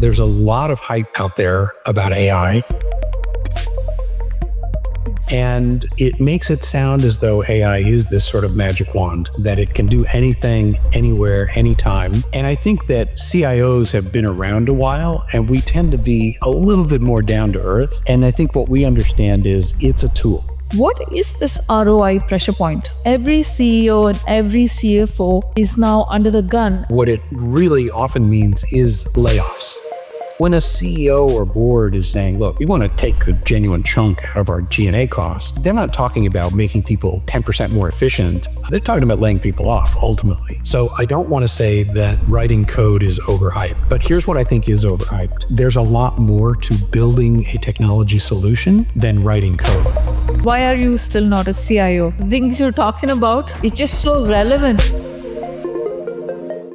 There's a lot of hype out there about AI, and it makes it sound as though AI is this sort of magic wand, that it can do anything, anywhere, anytime. And I think that CIOs have been around a while, and we tend to be a little bit more down to earth. And I think what we understand is it's a tool. What is this ROI pressure point? Every CEO and every CFO is now under the gun. What it really often means is layoffs. When a CEO or board is saying, look, we want to take a genuine chunk out of our G&A costs, they're not talking about making people 10% more efficient. They're talking about laying people off, ultimately. So I don't want to say that writing code is overhyped, but here's what I think is overhyped. There's a lot more to building a technology solution than writing code. Why are you still not a CIO? The things you're talking about is just so relevant.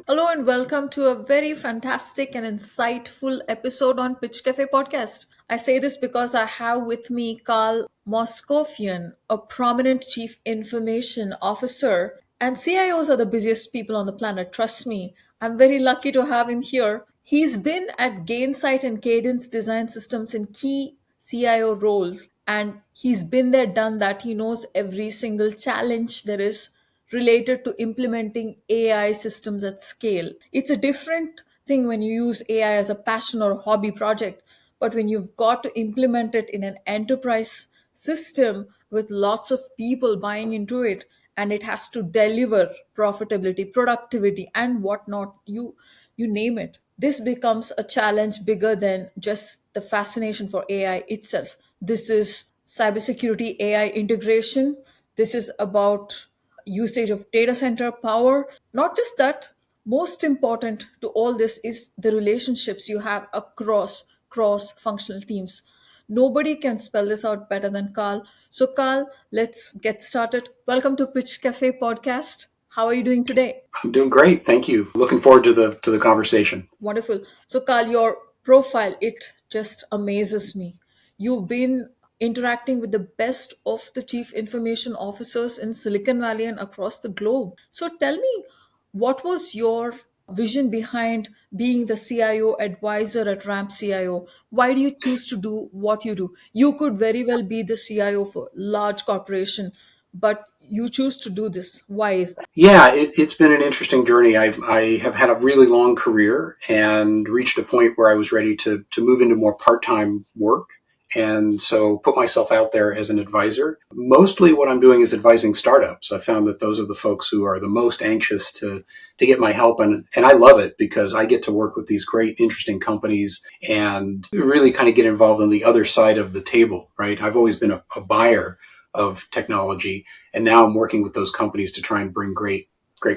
Hello and welcome to a very fantastic and insightful episode on Pitch Cafe podcast. I say this because I have with me Karl Mosgofian, a prominent chief information officer. And CIOs are the busiest people on the planet, trust me. I'm very lucky to have him here. He's been at Gainsight and Cadence Design Systems in key CIO roles. And he's been there, done that. He knows every single challenge there is related to implementing AI systems at scale. It's a different thing when you use AI as a passion or hobby project, but when you've got to implement it in an enterprise system with lots of people buying into it, and it has to deliver profitability, productivity, and whatnot, you name it. This becomes a challenge bigger than just the fascination for AI itself. This is cybersecurity AI integration. This is about usage of data center power. Not just that, most important to all this is the relationships you have across cross-functional teams. Nobody can spell this out better than Karl. So Karl, let's get started. Welcome to Pitch Cafe podcast. How are you doing today? I'm doing great. Thank you. Looking forward to the conversation. Wonderful. So Karl, your profile, it just amazes me. You've been interacting with the best of the chief information officers in Silicon Valley and across the globe. So tell me, what was your vision behind being the CIO advisor at Ramp CIO? Why do you choose to do what you do? You could very well be the CIO for large corporation, but you choose to do this. Why is that? Yeah, it's been an interesting journey. I have had a really long career and reached a point where I was ready to move into more part-time work. And so put myself out there as an advisor. Mostly what I'm doing is advising startups. I found that those are the folks who are the most anxious to get my help. And I love it because I get to work with these great, interesting companies and really kind of get involved on the other side of the table, right? I've always been a buyer of technology, and now I'm working with those companies to try and bring great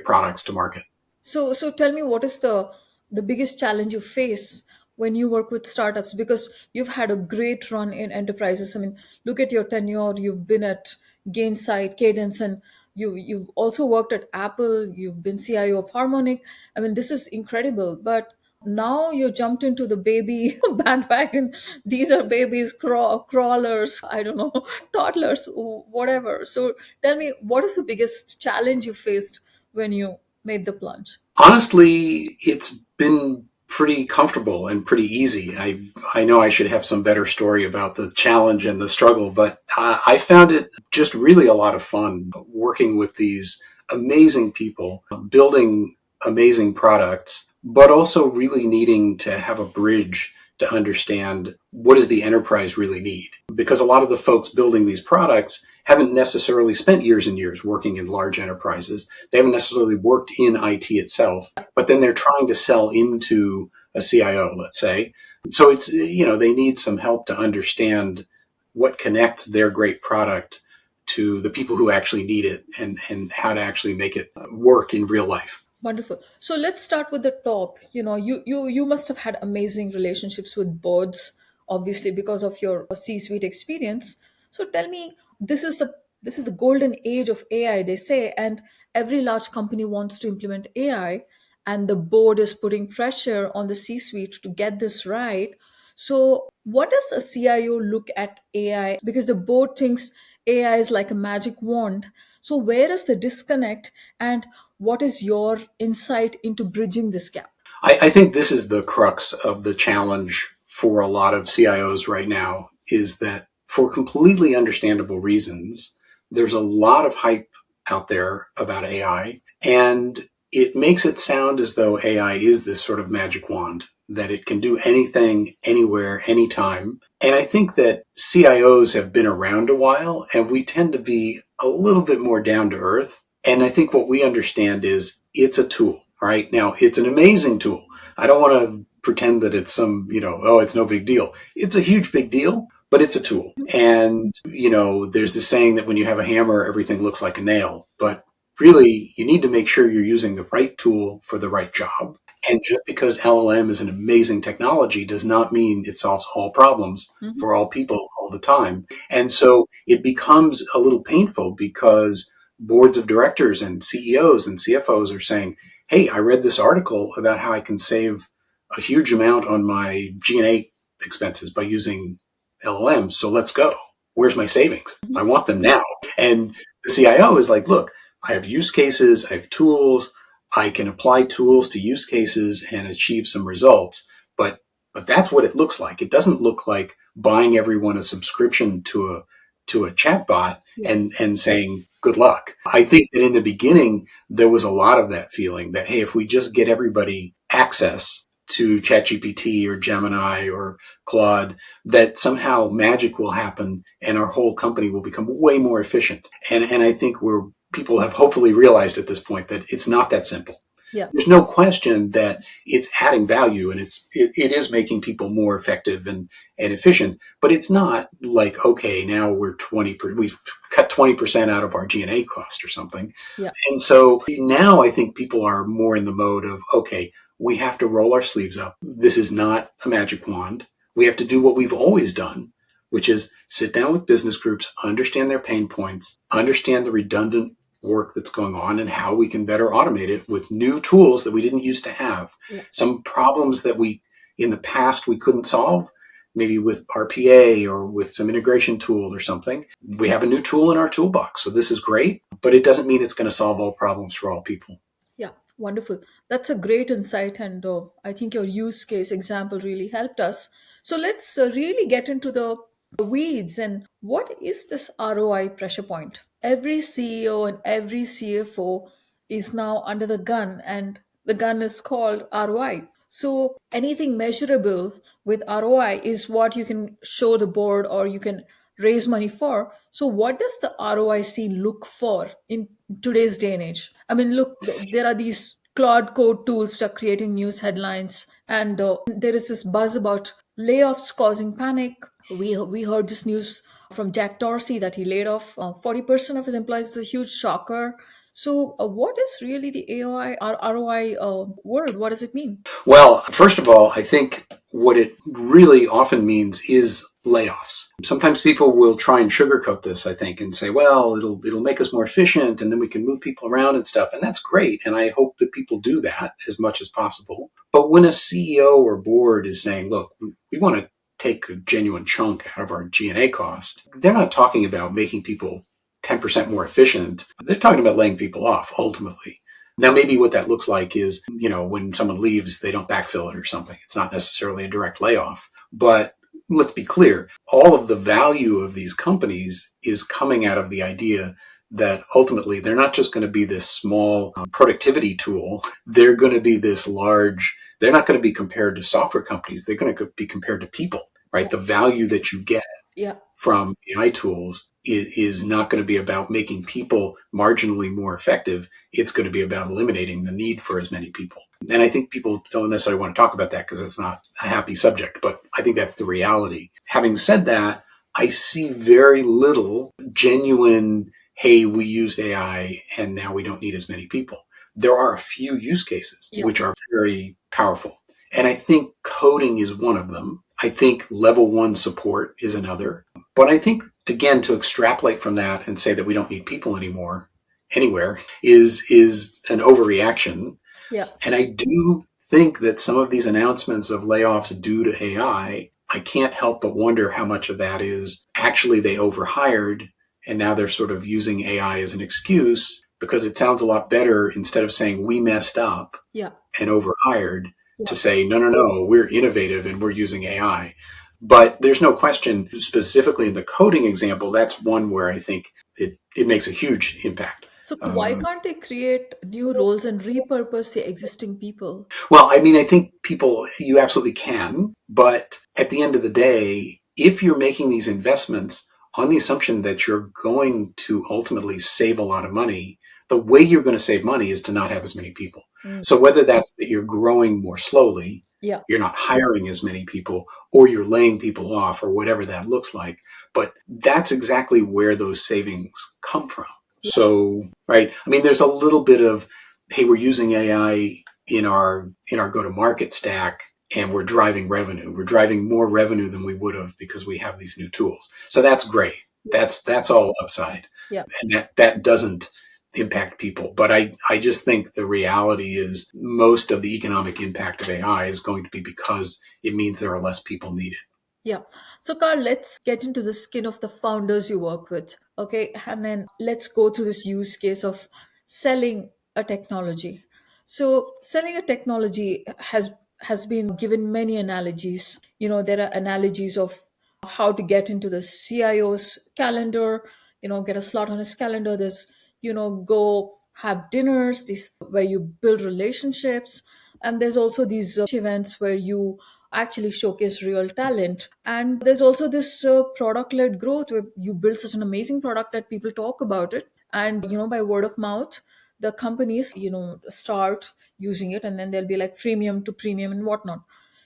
products to market. So tell me, what is the biggest challenge you face when you work with startups? Because you've had a great run in enterprises. I mean, look at your tenure. You've been at Gainsight, Cadence, and you've also worked at Apple. You've been CIO of Harmonic. I mean, this is incredible. But now you jumped into the baby bandwagon. These are babies, crawlers, I don't know, toddlers, whatever. So tell me, what is the biggest challenge you faced when you made the plunge? Honestly, it's been pretty comfortable and pretty easy. I know I should have some better story about the challenge and the struggle, but I found it just really a lot of fun working with these amazing people, building amazing products, but also really needing to have a bridge to understand what does the enterprise really need. Because a lot of the folks building these products haven't necessarily spent years and years working in large enterprises. They haven't necessarily worked in IT itself, but then they're trying to sell into a CIO, let's say. So it's, they need some help to understand what connects their great product to the people who actually need it and how to actually make it work in real life. Wonderful. So let's start with the top. You must have had amazing relationships with boards, obviously, because of your C-suite experience. So tell me, this is the golden age of AI, they say, and every large company wants to implement AI, and the board is putting pressure on the C-suite to get this right. So what does a CIO look at AI? Because the board thinks AI is like a magic wand. So where is the disconnect, and what is your insight into bridging this gap? I think this is the crux of the challenge for a lot of CIOs right now, is that for completely understandable reasons, there's a lot of hype out there about AI, and it makes it sound as though AI is this sort of magic wand, that it can do anything, anywhere, anytime. And I think that CIOs have been around a while, and we tend to be a little bit more down to earth. And I think what we understand is it's a tool, right? Now, it's an amazing tool. I don't want to pretend that it's some, oh, it's no big deal. It's a huge big deal, but it's a tool. And, there's this saying that when you have a hammer, everything looks like a nail. But really, you need to make sure you're using the right tool for the right job. And just because LLM is an amazing technology does not mean it solves all problems for all people all the time. And so it becomes a little painful because boards of directors and CEOs and CFOs are saying, hey, I read this article about how I can save a huge amount on my G&A expenses by using LLM. So let's go. Where's my savings? I want them now. And the CIO is like, look, I have use cases, I have tools, I can apply tools to use cases and achieve some results. But that's what it looks like. It doesn't look like buying everyone a subscription to a chatbot and saying good luck. I think that in the beginning there was a lot of that feeling that, hey, if we just get everybody access to ChatGPT or Gemini or Claude, that somehow magic will happen and our whole company will become way more efficient. And I think people have hopefully realized at this point that it's not that simple. Yeah. There's no question that it's adding value and it is making people more effective and efficient, but it's not like, okay, now we've cut 20% out of our G&A cost or something. Yeah. And so now I think people are more in the mode of, okay, we have to roll our sleeves up. This is not a magic wand. We have to do what we've always done, which is sit down with business groups, understand their pain points, understand the redundant work that's going on and how we can better automate it with new tools that we didn't used to have. Yeah. Some problems that in the past we couldn't solve, maybe with RPA or with some integration tool or something. We have a new tool in our toolbox. So this is great, but it doesn't mean it's going to solve all problems for all people. Yeah, wonderful. That's a great insight. And I think your use case example really helped us. So let's really get into the weeds. And what is this ROI pressure point? Every CEO and every CFO is now under the gun, and the gun is called ROI. So anything measurable with ROI is what you can show the board or you can raise money for. So what does the ROIC look for in today's day and age? I mean, look, there are these Claude code tools which are creating news headlines, and there is this buzz about layoffs causing panic. We heard this news from Jack Dorsey that he laid off 40% of his employees. It's a huge shocker. So what is really the AOI or ROI word? What does it mean? Well, first of all, I think what it really often means is layoffs. Sometimes people will try and sugarcoat this, I think, and say, well, it'll make us more efficient and then we can move people around and stuff. And that's great. And I hope that people do that as much as possible. But when a CEO or board is saying, look, we want to take a genuine chunk out of our G&A cost, they're not talking about making people 10% more efficient. They're talking about laying people off ultimately. Now, maybe what that looks like is, when someone leaves, they don't backfill it or something. It's not necessarily a direct layoff. But let's be clear, all of the value of these companies is coming out of the idea that ultimately they're not just going to be this small productivity tool. They're going to be this large, they're not going to be compared to software companies. They're going to be compared to people, right? The value that you get from AI tools is not going to be about making people marginally more effective. It's going to be about eliminating the need for as many people. And I think people don't necessarily want to talk about that because it's not a happy subject, but I think that's the reality. Having said that, I see very little genuine, hey, we used AI and now we don't need as many people. There are a few use cases which are very powerful. And I think coding is one of them. I think level 1 support is another. But I think, again, to extrapolate from that and say that we don't need people anymore, anywhere, is an overreaction. Yeah. And I do think that some of these announcements of layoffs due to AI, I can't help but wonder how much of that is actually they overhired and now they're sort of using AI as an excuse, because it sounds a lot better instead of saying we messed up and overhired. to say, no, we're innovative and we're using AI. But there's no question, specifically in the coding example, that's one where I think it makes a huge impact. So why can't they create new roles and repurpose the existing people? Well, I mean, I think people, you absolutely can, but at the end of the day, if you're making these investments on the assumption that you're going to ultimately save a lot of money, the way you're going to save money is to not have as many people. So whether that's that you're growing more slowly, Yeah. you're not hiring as many people, or you're laying people off, or whatever that looks like, but that's exactly where those savings come from. So, right, I mean, there's a little bit of, hey, we're using AI in our go-to-market stack, and we're driving revenue. We're driving more revenue than we would have because we have these new tools. So that's great. That's all upside. Yeah. And that doesn't impact people. But I just think the reality is most of the economic impact of AI is going to be because it means there are less people needed. Yeah. So, Carl, let's get into the skin of the founders you work with. Okay. And then let's go through this use case of selling a technology. So, selling a technology has been given many analogies. There are analogies of how to get into the CIO's calendar, get a slot on his calendar. There's, go have dinners, this where you build relationships. And there's also these events where you actually showcase real talent. And there's also this product led growth where you build such an amazing product that people talk about it. And, by word of mouth, the companies, start using it, and then there'll be like freemium to premium and whatnot.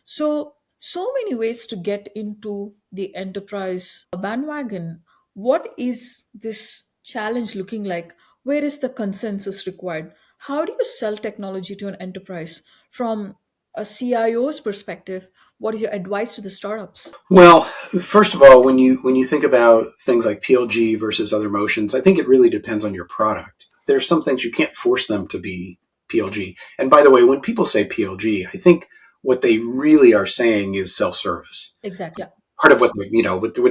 So many ways to get into the enterprise bandwagon. What is this challenge looking like? Where is the consensus required? How do you sell technology to an enterprise from a CIO's perspective? What is your advice to the startups? Well, first of all, when you think about things like PLG versus other motions, I think it really depends on your product. There's some things you can't force them to be PLG. And by the way, when people say PLG, I think what they really are saying is self-service. Exactly. Yeah. Part of what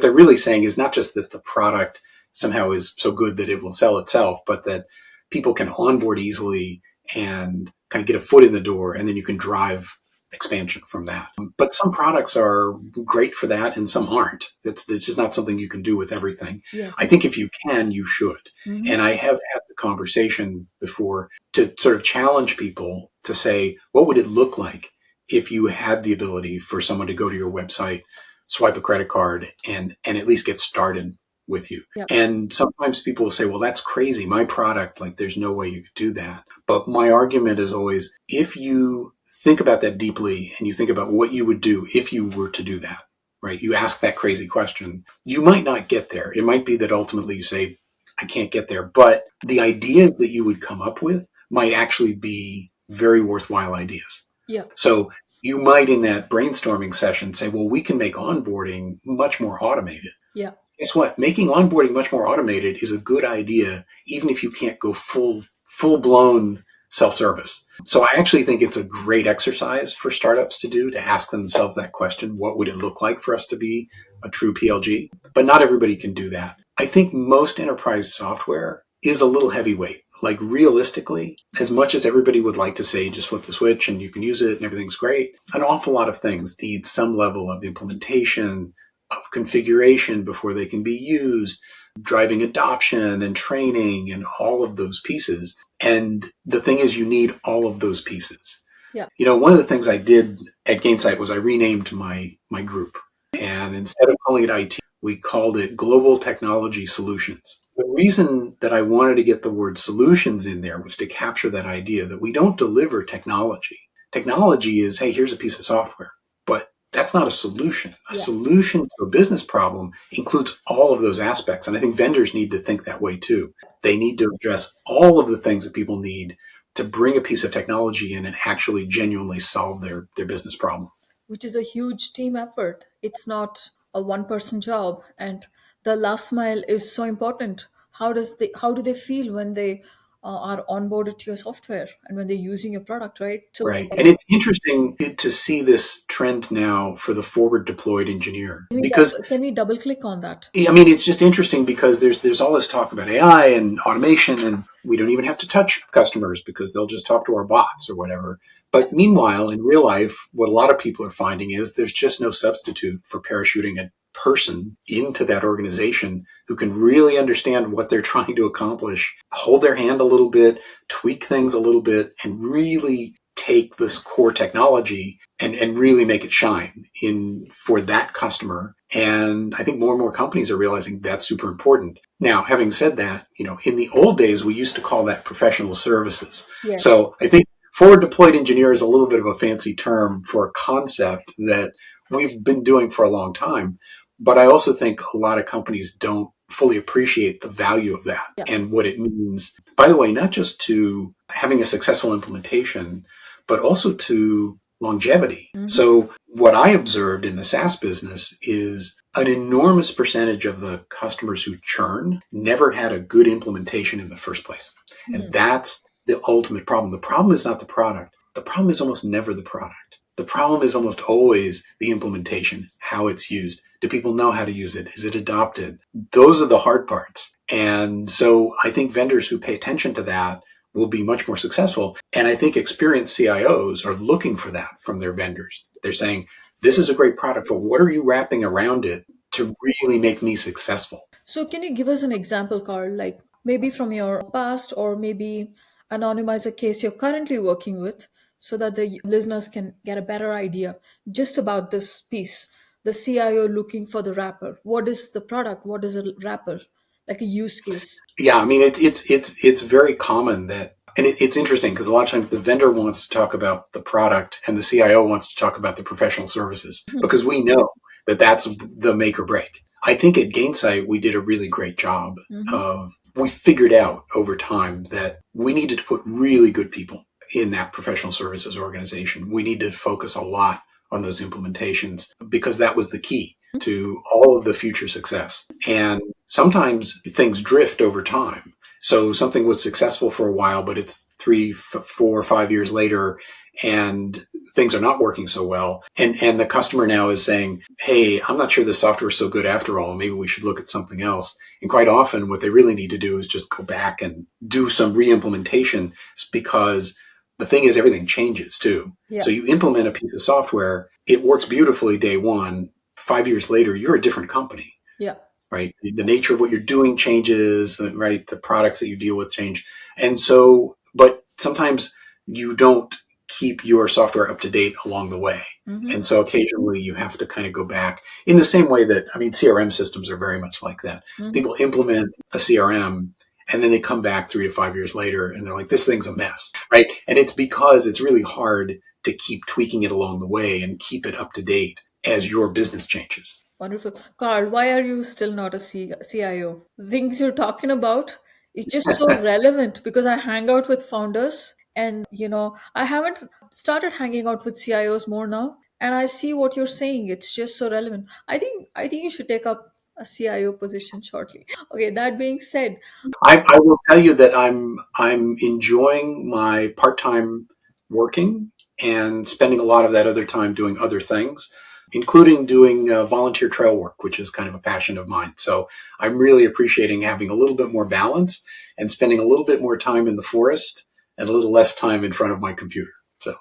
they're really saying is not just that the product somehow is so good that it will sell itself, but that people can onboard easily and kind of get a foot in the door, and then you can drive expansion from that. But some products are great for that and some aren't. It's just not something you can do with everything. Yes. I think if you can, you should. Mhm. And I have had the conversation before to sort of challenge people to say, what would it look like if you had the ability for someone to go to your website, swipe a credit card, and at least get started with you? Yeah. And sometimes people will say, well, that's crazy. My product, like, there's no way you could do that. But my argument is always, if you think about that deeply and you think about what you would do if you were to do that, right? You ask that crazy question, you might not get there. It might be that ultimately you say, I can't get there. But the ideas that you would come up with might actually be very worthwhile ideas. Yeah. So you might, in that brainstorming session, say, well, we can make onboarding much more automated. Yeah. Guess what? Making onboarding much more automated is a good idea, even if you can't go full-blown self-service. So I actually think it's a great exercise for startups to do, to ask themselves that question, what would it look like for us to be a true PLG? But not everybody can do that. I think most enterprise software is a little heavyweight. Like, realistically, as much as everybody would like to say, just flip the switch and you can use it and everything's great, an awful lot of things need some level of implementation, of configuration before they can be used, driving adoption and training and all of those pieces. And the thing is, you need all of those pieces. Yeah. One of the things I did at Gainsight was I renamed my group. And instead of calling it IT, we called it Global Technology Solutions. The reason that I wanted to get the word solutions in there was to capture that idea that we don't deliver technology. Technology is, hey, here's a piece of software. But that's not a solution. A solution to a business problem includes all of those aspects. And I think vendors need to think that way too. They need to address all of the things that people need to bring a piece of technology in and actually genuinely solve their business problem. Which is a huge team effort. It's not a one person job, and the last mile is so important. How do they feel when they are onboarded to your software and when they're using your product, right? So Right. And it's interesting to see this trend now for the forward deployed engineer, because can we double click on that? I mean, it's just interesting because there's all this talk about AI and automation, and we don't even have to touch customers because they'll just talk to our bots or whatever. But meanwhile, in real life, what a lot of people are finding is there's just no substitute for parachuting a person into that organization who can really understand what they're trying to accomplish, hold their hand a little bit, tweak things a little bit, and really take this core technology and really make it shine in for that customer. And I think more and more companies are realizing that's super important. Now, having said that, in the old days, we used to call that professional services. Yeah. So I think forward deployed engineer is a little bit of a fancy term for a concept that we've been doing for a long time. But I also think a lot of companies don't fully appreciate the value of that and what it means, by the way, not just to having a successful implementation, but also to longevity. Mm-hmm. So what I observed in the SaaS business is an enormous percentage of the customers who churn never had a good implementation in the first place. Mm-hmm. And that's the ultimate problem. The problem is not the product. The problem is almost never the product. The problem is almost always the implementation, how it's used. Do people know how to use it? Is it adopted? Those are the hard parts. And so I think vendors who pay attention to that will be much more successful. And I think experienced CIOs are looking for that from their vendors. They're saying, this is a great product, but what are you wrapping around it to really make me successful? So can you give us an example, Karl, like maybe from your past, or maybe anonymize a case you're currently working with, so that the listeners can get a better idea just about this piece, the CIO looking for the wrapper. What is the product? What is a wrapper? Like a use case. Yeah, I mean, it's very common that, and it's interesting because a lot of times the vendor wants to talk about the product and the CIO wants to talk about the professional services, because we know that that's the make or break. I think at Gainsight, we did a really great job of, we figured out over time that we needed to put really good people in that professional services organization. We need to focus a lot on those implementations because that was the key to all of the future success. And sometimes things drift over time. So something was successful for a while, but it's 3, 4, 5 years later, and things are not working so well. And the customer now is saying, hey, I'm not sure this software is so good after all. Maybe we should look at something else. And quite often what they really need to do is just go back and do some re-implementation, because the thing is, everything changes too. Yeah. So you implement a piece of software, it works beautifully day one. 5 years later, you're a different company. Yeah. Right. The nature of what you're doing changes, right? The products that you deal with change. And so, but sometimes you don't keep your software up to date along the way. Mm-hmm. And so occasionally you have to kind of go back in the same way that, I mean, CRM systems are very much like that. Mm-hmm. People implement a CRM and then they come back 3 to 5 years later and they're like, this thing's a mess, right? And it's because it's really hard to keep tweaking it along the way and keep it up to date as your business changes. Wonderful. Karl, why are you still not a CIO? The things you're talking about is just so relevant, because I hang out with founders and, I haven't started hanging out with CIOs more now. And I see what you're saying. It's just so relevant. I think you should take up a CIO position shortly. Okay, that being said, I will tell you that I'm enjoying my part-time working and spending a lot of that other time doing other things, including doing volunteer trail work, which is kind of a passion of mine. So I'm really appreciating having a little bit more balance and spending a little bit more time in the forest and a little less time in front of my computer. So,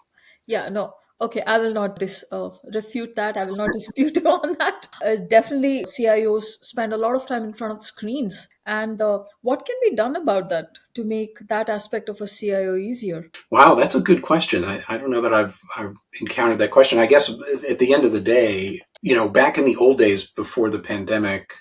yeah, no. Okay, I will not refute that. I will not dispute on that. Definitely, CIOs spend a lot of time in front of screens. And what can be done about that to make that aspect of a CIO easier? Wow, that's a good question. I don't know that I've encountered that question. I guess at the end of the day, back in the old days before the pandemic,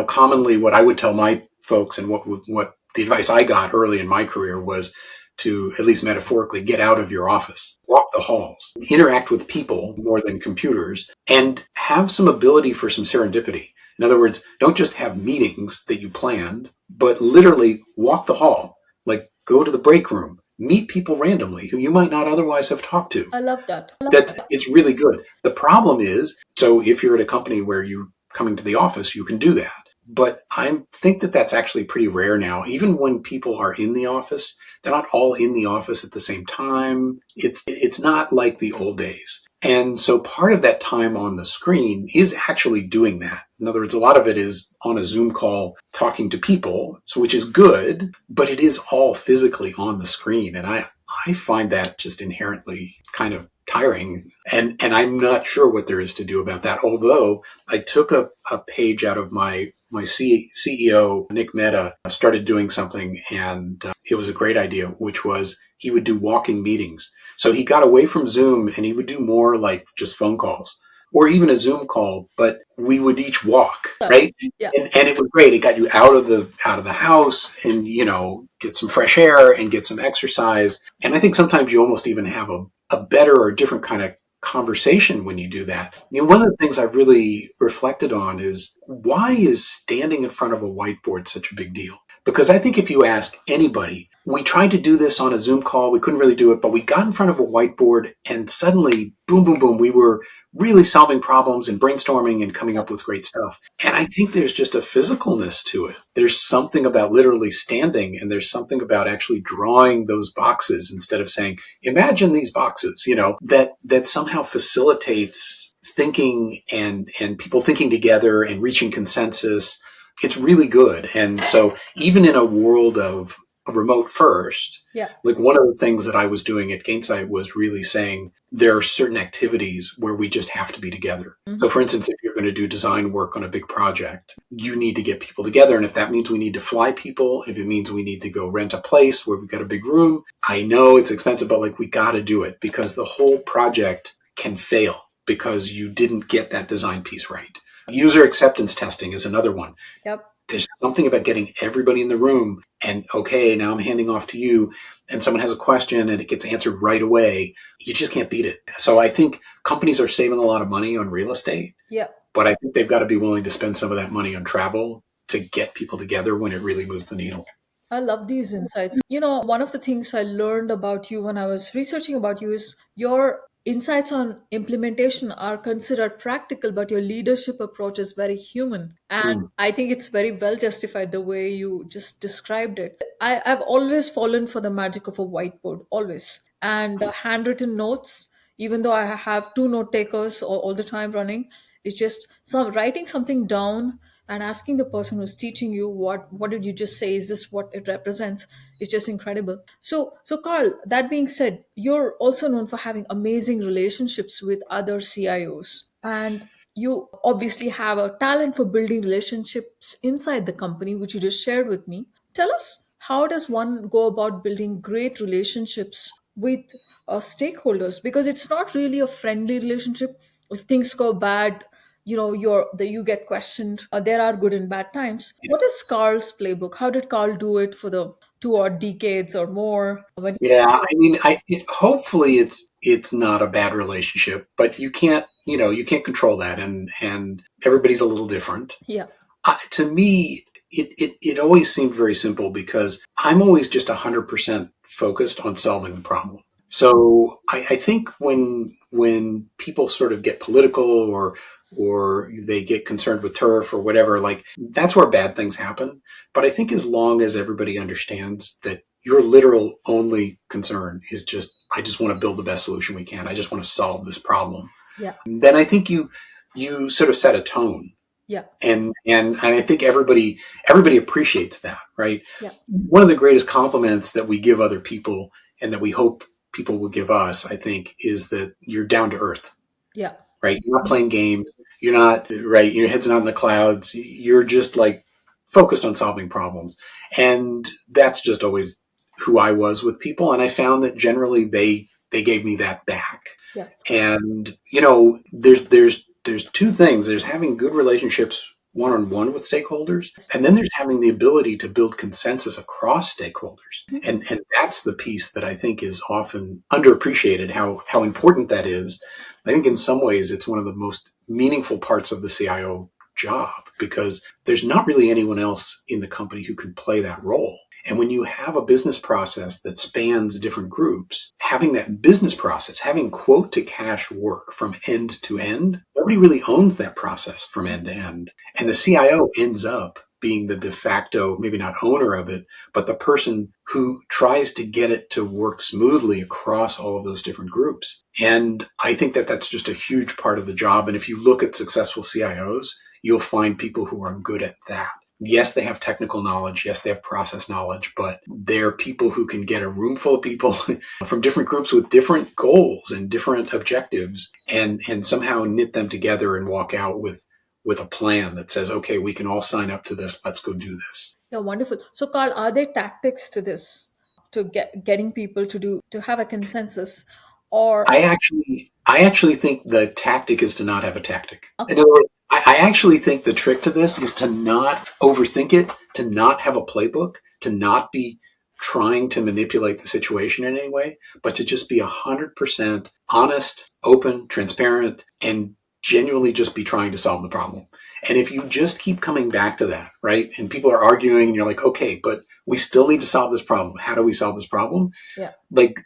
commonly what I would tell my folks and what the advice I got early in my career was to, at least metaphorically, get out of your office, walk the halls, interact with people more than computers, and have some ability for some serendipity. In other words, don't just have meetings that you planned, but literally walk the hall, like go to the break room, meet people randomly who you might not otherwise have talked to. I love that. It's really good. The problem is, so if you're at a company where you're coming to the office, you can do that. But I think that that's actually pretty rare now. Even when people are in the office, they're not all in the office at the same time. It's not like the old days. And so part of that time on the screen is actually doing that. In other words, a lot of it is on a Zoom call talking to people, so which is good, but it is all physically on the screen. And I I find that just inherently kind of tiring. And I'm not sure what there is to do about that. Although I took a page out of my CEO, Nick Mehta, started doing something, and it was a great idea, which was he would do walking meetings. So he got away from Zoom and he would do more like just phone calls or even a Zoom call, but we would each walk, right? Yeah. And it was great. It got you out of the house and, get some fresh air and get some exercise. And I think sometimes you almost even have a better or different kind of conversation when you do that. One of the things I've really reflected on is, why is standing in front of a whiteboard such a big deal? Because I think if you ask anybody, we tried to do this on a Zoom call, we couldn't really do it, but we got in front of a whiteboard and suddenly, boom, boom, boom, we were really solving problems and brainstorming and coming up with great stuff. And I think there's just a physicalness to it. There's something about literally standing, and there's something about actually drawing those boxes instead of saying, imagine these boxes, that somehow facilitates thinking and people thinking together and reaching consensus. It's really good. And so even in a world of a remote first, like one of the things that I was doing at Gainsight was really saying there are certain activities where we just have to be together. Mm-hmm. So for instance, if you're going to do design work on a big project, you need to get people together. And if that means we need to fly people, if it means we need to go rent a place where we've got a big room, I know it's expensive, but like we got to do it, because the whole project can fail because you didn't get that design piece right. User acceptance testing is another one. Yep. There's something about getting everybody in the room and, okay, now I'm handing off to you, and someone has a question and it gets answered right away. You just can't beat it. So I think companies are saving a lot of money on real estate. Yeah. But I think they've got to be willing to spend some of that money on travel to get people together when it really moves the needle. I love these insights. One of the things I learned about you when I was researching about you is your insights on implementation are considered practical, but your leadership approach is very human. And I think it's very well justified the way you just described it. I've always fallen for the magic of a whiteboard, always. And handwritten notes, even though I have two note takers all the time running, it's just writing something down and asking the person who's teaching you, what did you just say, is this what it represents? It's just incredible. So Karl, that being said, you're also known for having amazing relationships with other CIOs, and you obviously have a talent for building relationships inside the company, which you just shared with me. Tell us, how does one go about building great relationships with stakeholders? Because it's not really a friendly relationship. If things go bad, you get questioned. There are good and bad times. What is Karl's playbook? How did Karl do it for the 2 odd decades or more? Yeah, I mean, hopefully it's not a bad relationship, but you can't control that, and everybody's a little different. Yeah. To me, it always seemed very simple, because I'm always just 100% focused on solving the problem. So I think when people sort of get political or they get concerned with turf or whatever, like that's where bad things happen. But I think as long as everybody understands that your literal only concern is I just want to build the best solution we can, I just want to solve this problem. Yeah. Then I think you sort of set a tone. Yeah. And I think everybody appreciates that, right? Yeah. One of the greatest compliments that we give other people, and that we hope people will give us, I think, is that you're down to earth. Yeah. Right? You're not playing games. You're not, right? Your head's not in the clouds. You're just like focused on solving problems. And that's just always who I was with people. And I found that generally they gave me that back. Yeah. And, there's two things. There's having good relationships one-on-one with stakeholders, and then there's having the ability to build consensus across stakeholders. And that's the piece that I think is often underappreciated, how important that is. I think in some ways it's one of the most meaningful parts of the CIO job, because there's not really anyone else in the company who can play that role. And when you have a business process that spans different groups, having that business process, having quote to cash work from end to end, nobody really owns that process from end to end. And the CIO ends up being the de facto, maybe not owner of it, but the person who tries to get it to work smoothly across all of those different groups. And I think that that's just a huge part of the job. And if you look at successful CIOs, you'll find people who are good at that. Yes, they have technical knowledge. Yes, they have process knowledge, but they're people who can get a room full of people from different groups with different goals and different objectives and somehow knit them together and walk out with a plan that says, okay, we can all sign up to this. Let's go do this. Yeah, wonderful. So, Carl, are there tactics to this, to getting people to have a consensus, or I actually think the tactic is to not have a tactic. In okay, other words, I actually think the trick to this is to not overthink it, to not have a playbook, to not be trying to manipulate the situation in any way, but to just be 100% honest, open, transparent, and genuinely just be trying to solve the problem. And if you just keep coming back to that, right? And people are arguing and you're like, okay, but we still need to solve this problem. How do we solve this problem? yeah. Like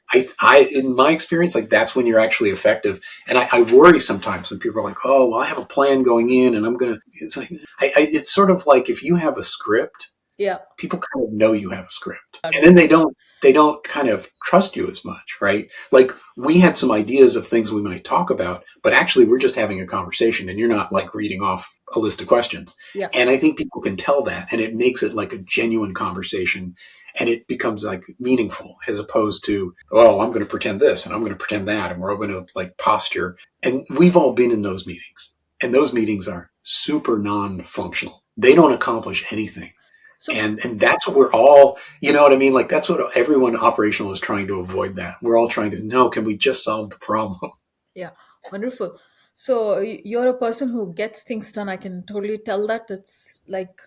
in my experience, like that's when you're actually effective. And I worry sometimes when people are like, oh, well, I have a plan going in and it's like, it's sort of like if you have a script, Yeah. people kind of know you have a script and then they don't kind of trust you as much, right? Like we had some ideas of things we might talk about, but actually we're just having a conversation and you're not like reading off a list of questions. Yeah. And I think people can tell that and it makes it like a genuine conversation and it becomes like meaningful as opposed to, oh, I'm going to pretend this and I'm going to pretend that and we're all going to like posture. And we've all been in those meetings and those meetings are super non-functional. They don't accomplish anything. So, And that's what we're all, you know what I mean? Like that's what everyone operational is trying to avoid that. We're all trying to know, can we just solve the problem? yeah, wonderful. So you're a person who gets things done. I can totally tell that. It's like,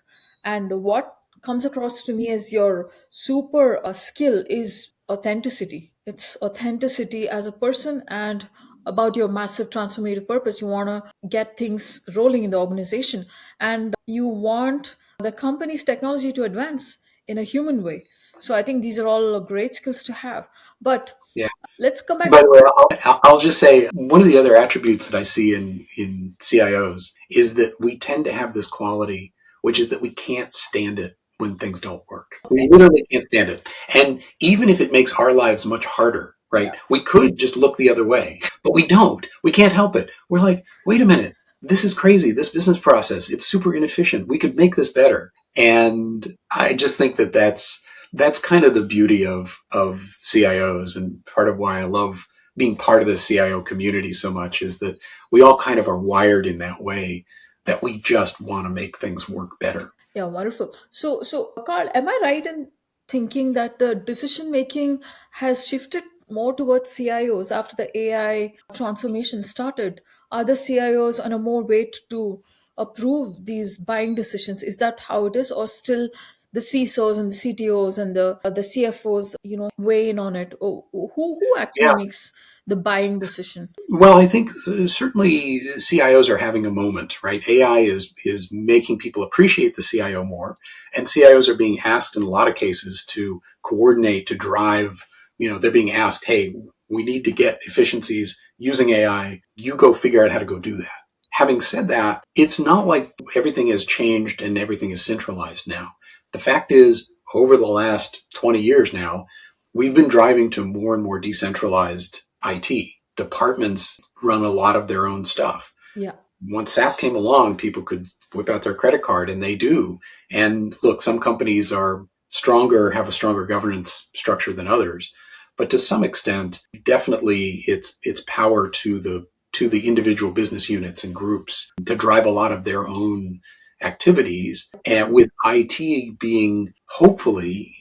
and what comes across to me as your super skill is authenticity. It's authenticity as a person and about your massive transformative purpose. You want to get things rolling in the organization and you want the company's technology to advance in a human way. So I think these are all great skills to have. But Yeah. let's come back. By the way, I'll just say one of the other attributes that I see in CIOs is that we tend to have this quality, which is that we can't stand it when things don't work. We literally can't stand it. And even if it makes our lives much harder, right? Yeah. We could just look the other way, but we don't. We can't help it. We're like, wait a minute. This is crazy. This business process, it's super inefficient. We could make this better. And I just think that that's kind of the beauty of CIOs and part of why I love being part of the CIO community so much is that we all kind of are wired in that way that we just want to make things work better. Yeah, wonderful. So, Carl, am I right in thinking that the decision making has shifted more towards CIOs after the AI transformation started? Are the CIOs on a more weight to approve these buying decisions? Is that how it is, or still the CISOs and the CTOs and the CFOs, weigh in on it? Or who actually Yeah. makes the buying decision? Well, I think certainly CIOs are having a moment, right? AI is making people appreciate the CIO more, and CIOs are being asked in a lot of cases to coordinate, to drive. They're being asked, "Hey, we need to get efficiencies using AI. You go figure out how to go do that." Having said that, it's not like everything has changed and everything is centralized now. The fact is, over the last 20 years now, we've been driving to more and more decentralized IT. Departments run a lot of their own stuff. Yeah. Once SaaS came along, people could whip out their credit card, and they do. And look, some companies are stronger, have a stronger governance structure than others, but to some extent, definitely it's power to the individual business units and groups to drive a lot of their own activities, and with IT being hopefully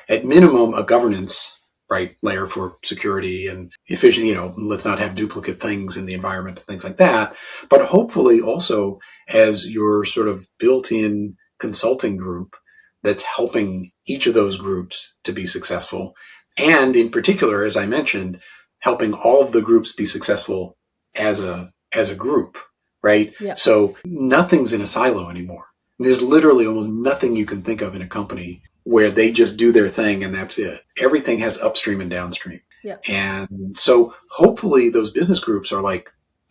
at minimum a governance right layer for security and efficient, let's not have duplicate things in the environment and things like that, but hopefully also as your sort of built-in consulting group that's helping each of those groups to be successful, and in particular, as I mentioned, helping all of the groups be successful as a group, right? Yeah. So nothing's in a silo anymore. There's literally almost nothing you can think of in a company where they just do their thing and that's it. Everything has upstream and downstream. Yeah. And so hopefully those business groups are like,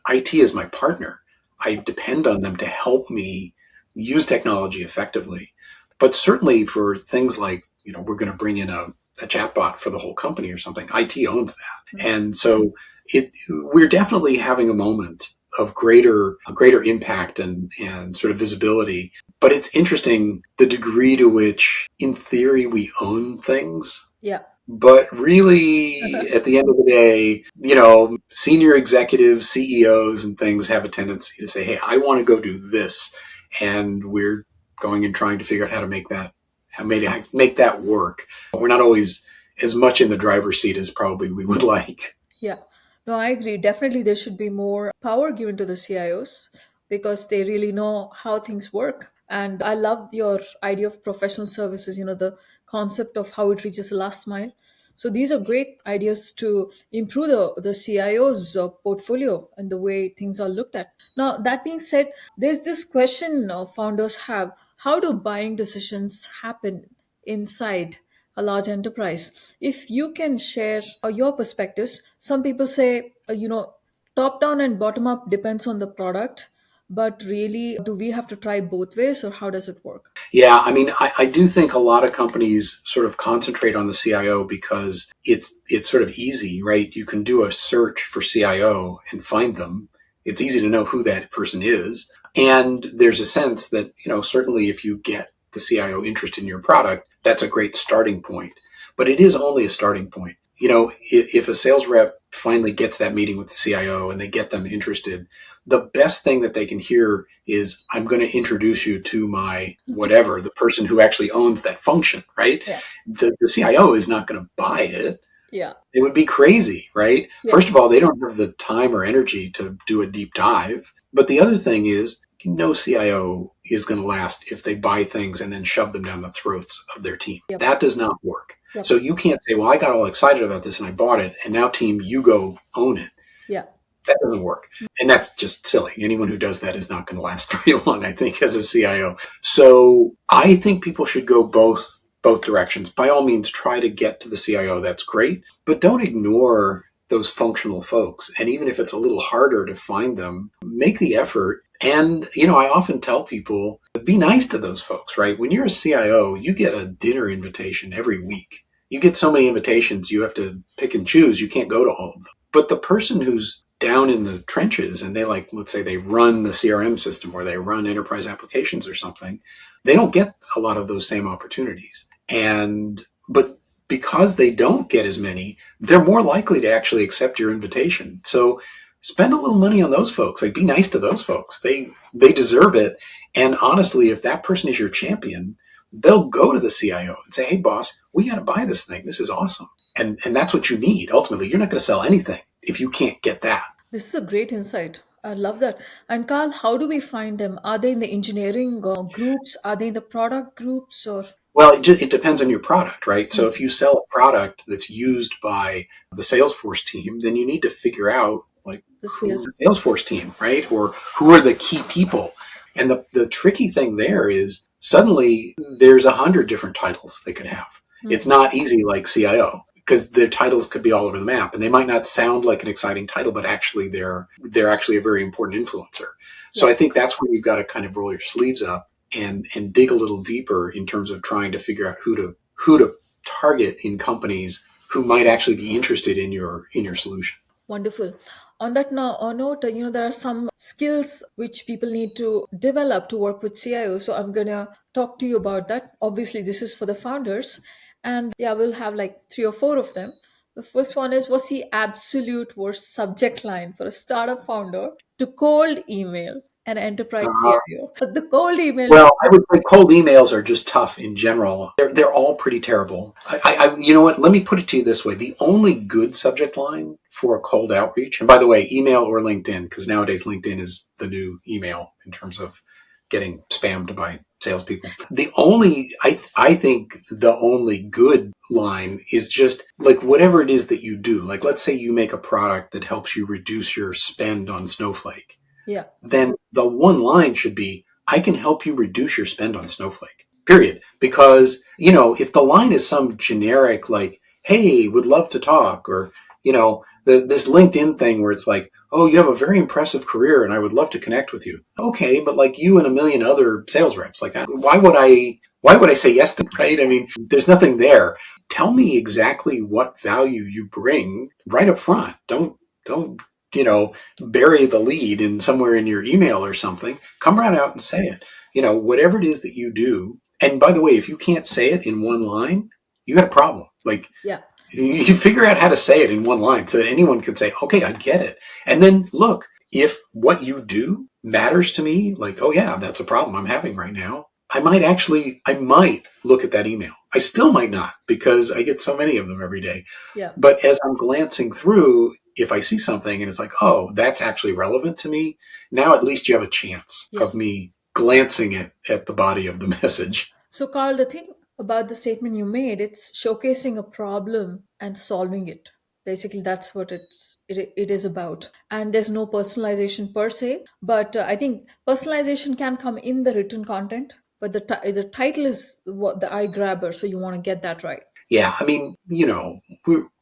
IT is my partner. I depend on them to help me use technology effectively. But certainly for things like, we're going to bring in a chatbot for the whole company or something, IT owns that. And so we're definitely having a moment of greater impact and sort of visibility. But it's interesting the degree to which, in theory, we own things. Yeah. But really, at the end of the day, senior executives, CEOs, and things have a tendency to say, hey, I want to go do this. And we're going and trying to figure out how to make that work. We're not always as much in the driver's seat as probably we would like. Yeah. No, I agree. Definitely, there should be more power given to the CIOs because they really know how things work. And I love your idea of professional services, the concept of how it reaches the last mile. So these are great ideas to improve the CIO's portfolio and the way things are looked at. Now, that being said, there's this question founders have: how do buying decisions happen inside a large enterprise? If you can share your perspectives, some people say, top down and bottom up depends on the product, but really, do we have to try both ways, or how does it work? Yeah, I mean, I do think a lot of companies sort of concentrate on the CIO because it's sort of easy, right? You can do a search for CIO and find them. It's easy to know who that person is. And there's a sense that, certainly if you get the CIO interested in your product, that's a great starting point. But it is only a starting point. If a sales rep finally gets that meeting with the CIO and they get them interested, the best thing that they can hear is, I'm going to introduce you to my whatever, the person who actually owns that function, right? Yeah. The CIO is not going to buy it. Yeah. It would be crazy, right? Yeah. First of all, they don't have the time or energy to do a deep dive. But the other thing is, no CIO is going to last if they buy things and then shove them down the throats of their team. Yep. That does not work. Yep. So you can't say, well, I got all excited about this and I bought it, and now team, you go own it. Yeah. That doesn't work. And that's just silly. Anyone who does that is not going to last very long, I think, as a CIO. So I think people should go both directions. By all means, try to get to the CIO. That's great. But don't ignore those functional folks. And even if it's a little harder to find them, make the effort. And, I often tell people, be nice to those folks, right? When you're a CIO, you get a dinner invitation every week. You get so many invitations, you have to pick and choose. You can't go to all of them. But the person who's down in the trenches and they let's say they run the CRM system or they run enterprise applications or something, they don't get a lot of those same opportunities. But because they don't get as many, they're more likely to actually accept your invitation. So spend a little money on those folks. Be nice to those folks. They deserve it. And honestly, if that person is your champion, they'll go to the CIO and say, hey, boss, we got to buy this thing. This is awesome. And that's what you need. Ultimately, you're not going to sell anything if you can't get that. This is a great insight. I love that. And Carl, how do we find them? Are they in the engineering groups? Are they in the product groups? Or Well, it depends on your product, right? So if you sell a product that's used by the Salesforce team, then you need to figure out the who's sales? the Salesforce team, right? Or who are the key people? And the tricky thing there is suddenly there's 100 different titles they could have. It's not easy like CIO, because their titles could be all over the map, and they might not sound like an exciting title, but actually they're actually a very important influencer. So I think that's where you've got to kind of roll your sleeves up and dig a little deeper in terms of trying to figure out who to target in companies who might actually be interested in your solution. Wonderful. On that note, there are some skills which people need to develop to work with CIO. So I'm going to talk to you about that. Obviously, this is for the founders. And yeah, we'll have like 3 or 4 of them. The first one is: what's the absolute worst subject line for a startup founder to cold email an enterprise CIO? The cold email. Well, I would say cold emails are just tough in general. They're all pretty terrible. You know what? Let me put it to you this way: the only good subject line for a cold outreach, and by the way, email or LinkedIn, because nowadays LinkedIn is the new email in terms of getting spammed by salespeople. I think the only good line is just whatever it is that you do. Let's say you make a product that helps you reduce your spend on Snowflake. Yeah. Then the one line should be, I can help you reduce your spend on Snowflake, period. Because, if the line is some generic, hey, would love to talk, or, this LinkedIn thing where it's like, oh, you have a very impressive career and I would love to connect with you. Okay, but you and a million other sales reps, why would I say yes to them, right? I mean, there's nothing there. Tell me exactly what value you bring right up front. Don't bury the lead in somewhere in your email or something. Come right out and say it. Whatever it is that you do. And by the way, if you can't say it in one line, you got a problem. Like, Yeah. you figure out how to say it in one line so that anyone can say, okay, I get it. And then look, if what you do matters to me, like, oh yeah, that's a problem I'm having right now, I might look at that email. I still might not, because I get so many of them every day. Yeah. But as I'm glancing through, if I see something and it's like, oh, that's actually relevant to me, now at least you have a chance Yeah. of me glancing at the body of the message. So, Carl, the thing about the statement you made, it's showcasing a problem and solving it. Basically, that's what it is about. And there's no personalization per se, but I think personalization can come in the written content. But the title is what the eye grabber, so you want to get that right. Yeah, I mean,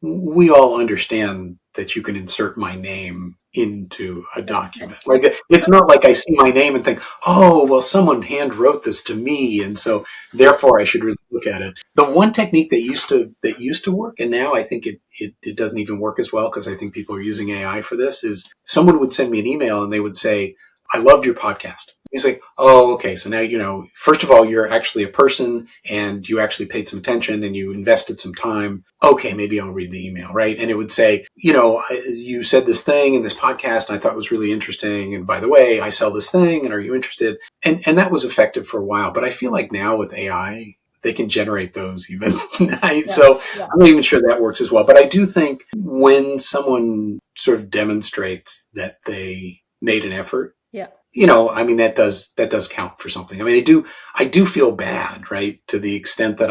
we all understand that you can insert my name into a document. Like, it's not like I see my name and think, oh, well, someone hand wrote this to me, and so therefore I should really look at it. The one technique that used to work, and now I think it doesn't even work as well, because I think people are using AI for this, is someone would send me an email and they would say, I loved your podcast. He's like, oh, okay. So now, first of all, you're actually a person and you actually paid some attention and you invested some time. Okay, maybe I'll read the email, right? And it would say, you said this thing in this podcast and I thought it was really interesting. And by the way, I sell this thing and are you interested? And that was effective for a while. But I feel like now with AI, they can generate those even. So Yeah. I'm not even sure that works as well. But I do think when someone sort of demonstrates that they made an effort, Yeah. I mean, that does count for something. I mean, I do feel bad, right? To the extent that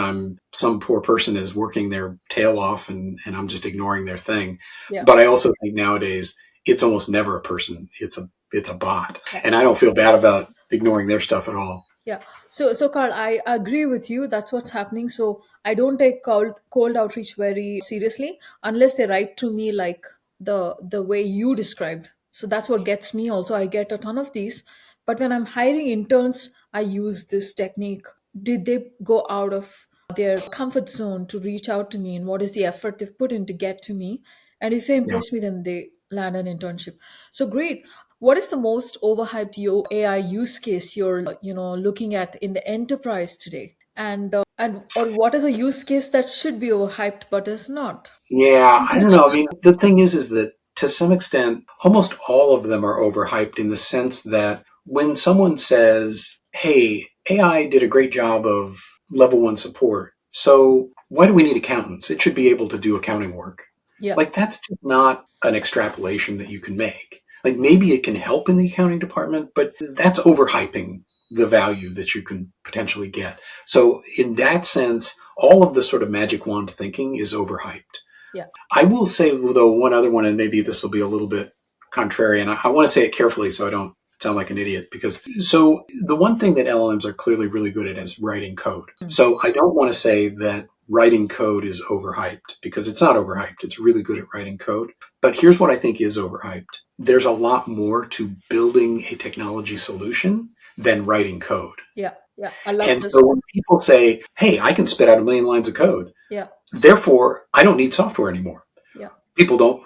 some poor person is working their tail off and I'm just ignoring their thing. Yeah. But I also think nowadays it's almost never a person. It's a bot. Yeah. And I don't feel bad about ignoring their stuff at all. Yeah. So Carl, I agree with you. That's what's happening. So I don't take cold outreach very seriously unless they write to me like the way you described. So that's what gets me. Also, I get a ton of these. But when I'm hiring interns, I use this technique. Did they go out of their comfort zone to reach out to me, and what is the effort they've put in to get to me? And if they Yeah. impress me, then they land an internship. So great. What is the most overhyped AI use case you're looking at in the enterprise today? And or what is a use case that should be overhyped but is not? Yeah, I don't know. I mean, the thing is that to some extent, almost all of them are overhyped in the sense that when someone says, hey, AI did a great job of level one support, so why do we need accountants? It should be able to do accounting work. Yeah. Like, that's just not an extrapolation that you can make. Like, maybe it can help in the accounting department, but that's overhyping the value that you can potentially get. So in that sense, all of the sort of magic wand thinking is overhyped. Yeah. I will say, though, one other one, and maybe this will be a little bit contrary, and I want to say it carefully so I don't sound like an idiot, because so the one thing that LLMs are clearly really good at is writing code. So I don't want to say that writing code is overhyped, because it's not overhyped. It's really good at writing code. But here's what I think is overhyped. There's a lot more to building a technology solution than writing code. Yeah. Yeah. I love And this. so when people say, hey, I can spit out 1,000,000 lines of code, Yeah. therefore I don't need software anymore. Yeah. People don't,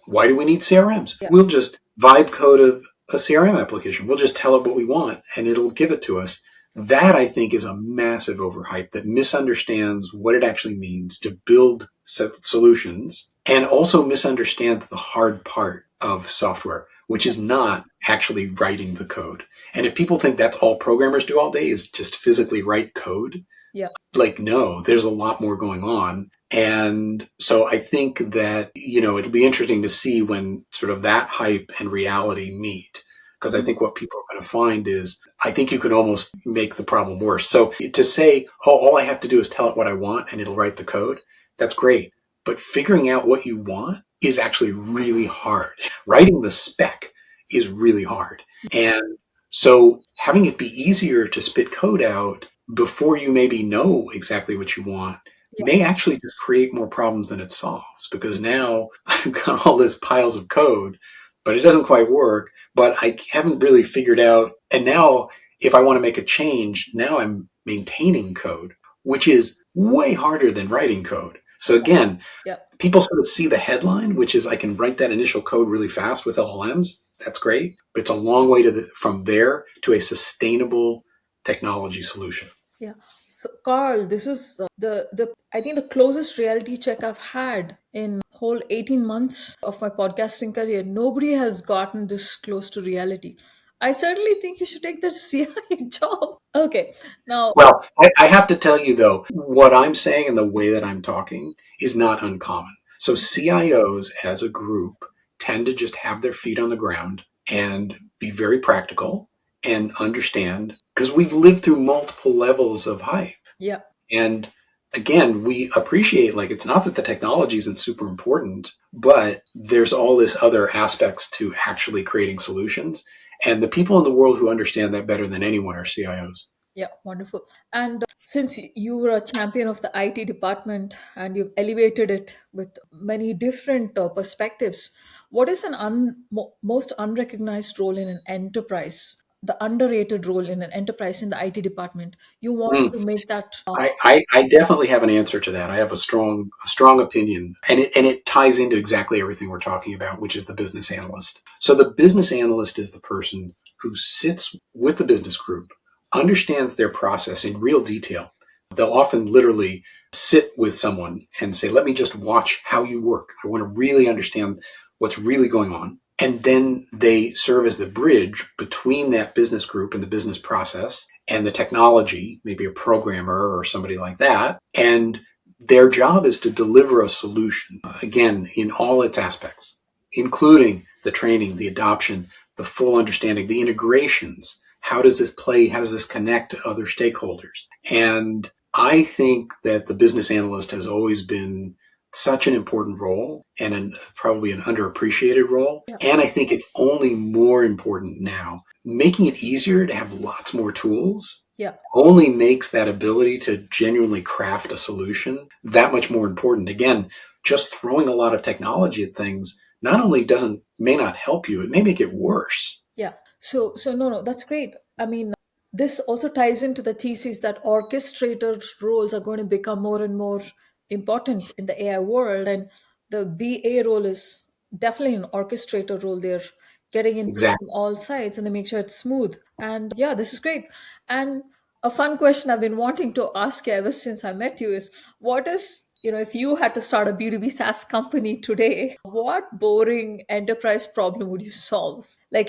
why do we need CRMs? Yeah. We'll just vibe code a CRM application. We'll just tell it what we want and it'll give it to us. That, I think, is a massive overhype that misunderstands what it actually means to build solutions, and also misunderstands the hard part of software, which is not actually writing the code. And if people think that's all programmers do all day is just physically write code, Yeah. like, no, there's a lot more going on. And so I think that, it'll be interesting to see when sort of that hype and reality meet. Because I think what people are going to find is, I think you can almost make the problem worse. So to say, oh, all I have to do is tell it what I want and it'll write the code, that's great. But figuring out what you want is actually really hard. Writing the spec is really hard. And so having it be easier to spit code out before you maybe know exactly what you want may actually just create more problems than it solves, because now I've got all this piles of code, but it doesn't quite work, but I haven't really figured out. And now if I want to make a change, now I'm maintaining code, which is way harder than writing code. So again, Yeah. people sort of see the headline, which is I can write that initial code really fast with LLMs. That's great. But it's a long way from there to a sustainable technology solution. Yeah. So, Carl, this is the I think the closest reality check I've had in whole 18 months of my podcasting career. Nobody has gotten this close to reality. I certainly think you should take the CIO job. Okay. Now, Well, I have to tell you, though, what I'm saying and the way that I'm talking is not uncommon. So CIOs as a group tend to just have their feet on the ground and be very practical and understand because we've lived through multiple levels of hype. yeah. And again, we appreciate like it's not that the technology isn't super important, but there's all this other aspects to actually creating solutions. And the people in the world who understand that better than anyone are CIOs. Yeah, wonderful. And since you were a champion of the IT department and you've elevated it with many different perspectives, what is an most unrecognized role in an enterprise, the underrated role in an enterprise in the IT department? You want Mm. to make that. I definitely have an answer to that. I have a strong opinion, and it ties into exactly everything we're talking about, which is the business analyst. So the business analyst is the person who sits with the business group, understands their process in real detail. They'll often literally sit with someone and say, "Let me just watch how you work. I want to really understand what's really going on." And then they serve as the bridge between that business group and the business process and the technology, maybe a programmer or somebody like that. And their job is to deliver a solution, again, in all its aspects, including the training, the adoption, the full understanding, the integrations. How does this play? How does this connect to other stakeholders? And I think that the business analyst has always been such an important role and probably an underappreciated role. Yeah. And I think it's only more important now. Making it easier to have lots more tools Yeah. only makes that ability to genuinely craft a solution that much more important. Again, just throwing a lot of technology at things not only may not help you, it may make it worse. Yeah. So no, that's great. I mean, this also ties into the thesis that orchestrator roles are going to become more and more important in the AI world, and the BA role is definitely an orchestrator role. They're getting input from Exactly. all sides, and they make sure it's smooth. And yeah, this is great. And a fun question I've been wanting to ask you ever since I met you is, what is, if you had to start a B2B SaaS company today, what boring enterprise problem would you solve? Like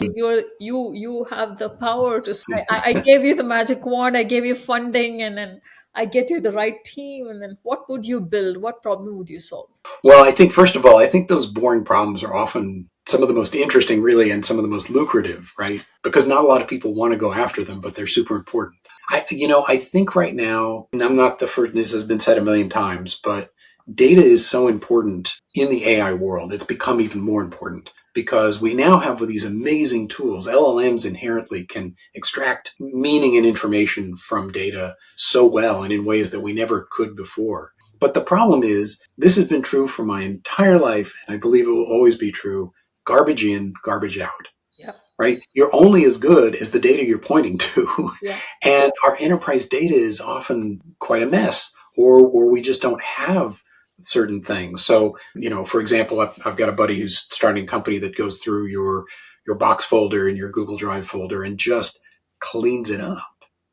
you have the power to say, I gave you the magic wand, I gave you funding, and then I get you the right team, and then what would you build? What problem would you solve? Well, I think, first of all, I think those boring problems are often some of the most interesting, really, and some of the most lucrative, right? Because not a lot of people want to go after them, but they're super important. I think right now, and I'm not the first, this has been said a million times, but data is so important in the AI world. It's become even more important because we now have these amazing tools. LLMs inherently can extract meaning and information from data so well and in ways that we never could before. But the problem is, this has been true for my entire life, and I believe it will always be true. Garbage in, garbage out, Yeah. right? You're only as good as the data you're pointing to. Yeah. And our enterprise data is often quite a mess, or we just don't have certain things. So, for example, I've got a buddy who's starting a company that goes through your box folder and your Google Drive folder and just cleans it up.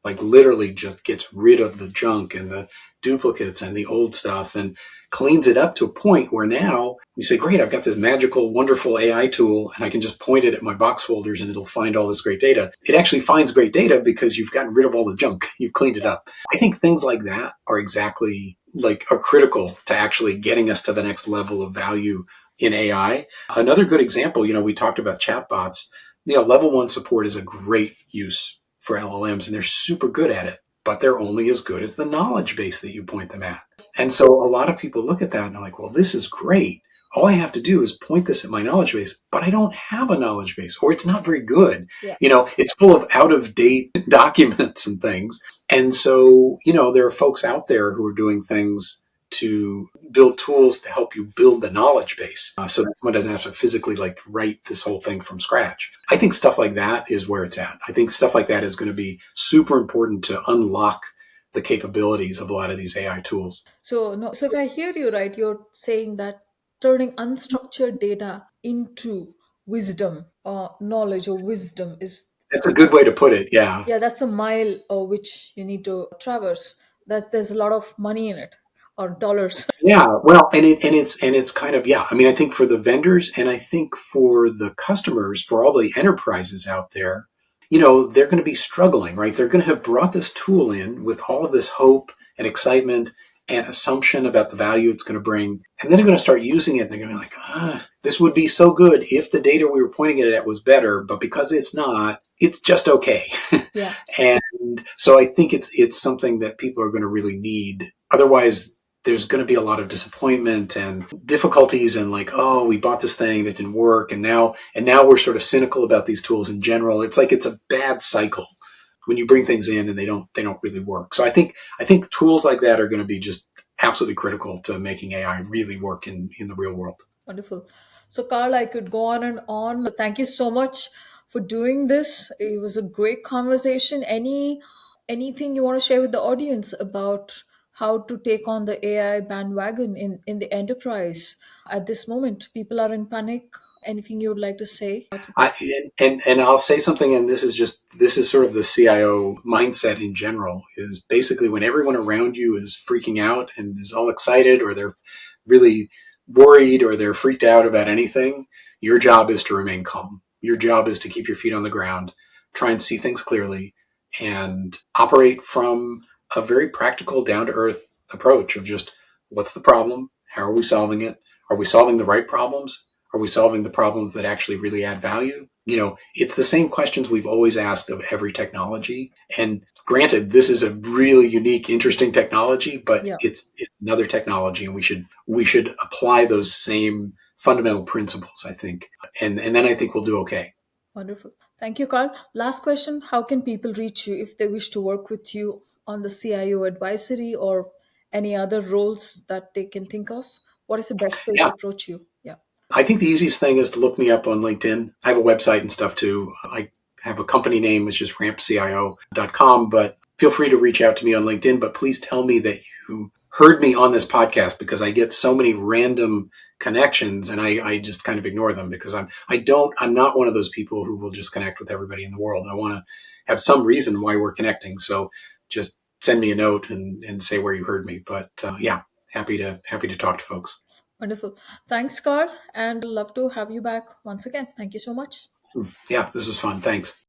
Like literally just gets rid of the junk and the duplicates and the old stuff and cleans it up to a point where now you say, great, I've got this magical, wonderful AI tool and I can just point it at my box folders and it'll find all this great data. It actually finds great data because you've gotten rid of all the junk. You've cleaned it up. I think things like that are critical to actually getting us to the next level of value in AI. Another good example, we talked about chatbots. Level one support is a great use for LLMs and they're super good at it, but they're only as good as the knowledge base that you point them at. And so a lot of people look at that and are like, well, this is great. All I have to do is point this at my knowledge base, but I don't have a knowledge base or it's not very good. Yeah. It's full of out of date documents and things. And so, there are folks out there who are doing things to build tools to help you build the knowledge base so that someone doesn't have to physically write this whole thing from scratch. I think stuff like that is where it's at. I think stuff like that is going to be super important to unlock the capabilities of a lot of these AI tools. So no, so if I hear you right, you're saying that turning unstructured data into wisdom or knowledge or wisdom is, That's a good way to put it. Yeah. yeah, that's a mile which you need to traverse. There's a lot of money in it, or dollars. Yeah, well, and it's kind of, yeah. I mean, I think for the vendors and I think for the customers, for all the enterprises out there, they're going to be struggling, right? They're going to have brought this tool in with all of this hope and excitement and assumption about the value it's going to bring, and then they're going to start using it. And they're going to be like, this would be so good if the data we were pointing it at was better, but because it's not, it's just okay. Yeah, And so I think it's something that people are going to really need. Otherwise, there's going to be a lot of disappointment and difficulties and like, oh, we bought this thing that didn't work, and now we're sort of cynical about these tools in general. It's like it's a bad cycle when you bring things in and they don't really work. So I think tools like that are going to be just absolutely critical to making AI really work in the real world. wonderful. So Carl, I could go on and on. Thank you so much for doing this. It was a great conversation. Anything you want to share with the audience about how to take on the AI bandwagon in the enterprise at this moment? People are in panic. Anything you would like to say? I, and I'll say something, and this is sort of the CIO mindset in general. Is basically when everyone around you is freaking out and is all excited, or they're really worried, or they're freaked out about anything. Your job is to remain calm. Your job is to keep your feet on the ground, try and see things clearly, and operate from a very practical, down to earth approach of just what's the problem, how are we solving it, are we solving the right problems, are we solving the problems that actually really add value? It's the same questions we've always asked of every technology. And granted, this is a really unique, interesting technology, but Yeah. it's another technology, and we should apply those same fundamental principles, I think. And then I think we'll do okay. Wonderful. Thank you, Carl. Last question. How can people reach you if they wish to work with you on the CIO advisory or any other roles that they can think of? What is the best way to Yeah. approach you? Yeah. I think the easiest thing is to look me up on LinkedIn. I have a website and stuff too. I have a company name, which is rampcio.com, but feel free to reach out to me on LinkedIn. But please tell me that you heard me on this podcast, because I get so many random connections and I just kind of ignore them because I'm not one of those people who will just connect with everybody in the world. I want to have some reason why we're connecting. So just send me a note and say where you heard me. But yeah, happy to talk to folks. Wonderful. Thanks, Carl. And love to have you back once again. Thank you so much. Yeah, this is fun. Thanks.